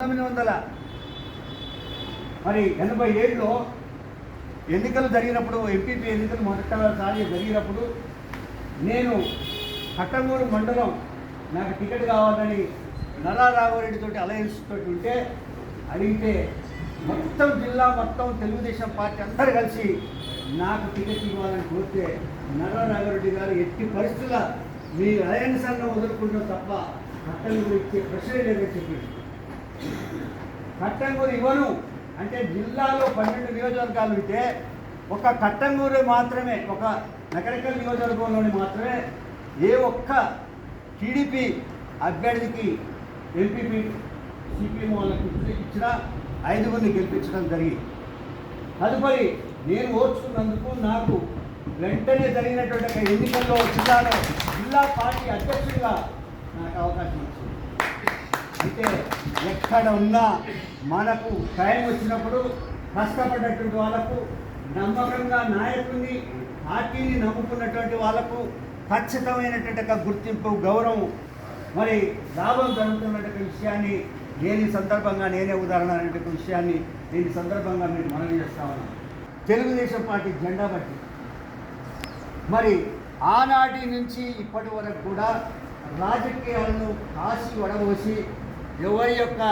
1987లో ఎన్నికలు జరిగినప్పుడు ఎంపీపీ ఎన్నికలు మొదటిసారి జరిగినప్పుడు నేను కట్టంగూరు మండలం నాకు టికెట్ కావాలని నరా రాఘవరెడ్డితో అలయన్స్ తోటి ఉంటే అడిగితే మొత్తం జిల్లా మొత్తం తెలుగుదేశం పార్టీ అందరూ కలిసి నాకు టికెట్ ఇవ్వాలని కోరితే నరా రాఘవరెడ్డి గారు ఎట్టి పరిస్థితుల్లో మీ అలయన్స్ అన్న వదులుకుంటాం తప్ప కట్టంగూరు ఇచ్చే ప్రశ్నే లేదని చెప్పి కట్టంగూరు ఇవ్వను అంటే జిల్లాలో 12 నియోజకవర్గాలు ఉంటే ఒక కట్టంగూరు మాత్రమే, ఒక నకరికల్ నియోజకవర్గంలోని మాత్రమే ఏ ఒక్క టీడీపీ అభ్యర్థికి ఎంపీపీ సిపిఎం వాళ్ళకి ఇచ్చిన 5గురిని గెలిపించడం జరిగింది. తదుపరి నేను ఓర్చుకున్నందుకు నాకు వెంటనే జరిగినటువంటి ఎన్నికల్లో జిల్లా పార్టీ అధ్యక్షుడిగా నాకు అవకాశం వచ్చింది. అయితే ఎక్కడ ఉన్నా మనకు టైం వచ్చినప్పుడు కష్టపడ్డటువంటి వాళ్ళకు, నమ్మకంగా నాయకుడిని పార్టీని నమ్ముకున్నటువంటి వాళ్ళకు ఖచ్చితమైనటువంటి గుర్తింపు, గౌరవం, మరి లాభం జరుగుతున్నటువంటి విషయాన్ని నేను ఈ సందర్భంగా నేనే ఉదాహరణ అనేటువంటి విషయాన్ని నేను ఈ సందర్భంగా నేను మనవి చేస్తా ఉన్నాను. తెలుగుదేశం పార్టీ జెండా బట్టి మరి ఆనాటి నుంచి ఇప్పటి వరకు కూడా రాజకీయాలను కాసి వడబోసి ఎవరి యొక్క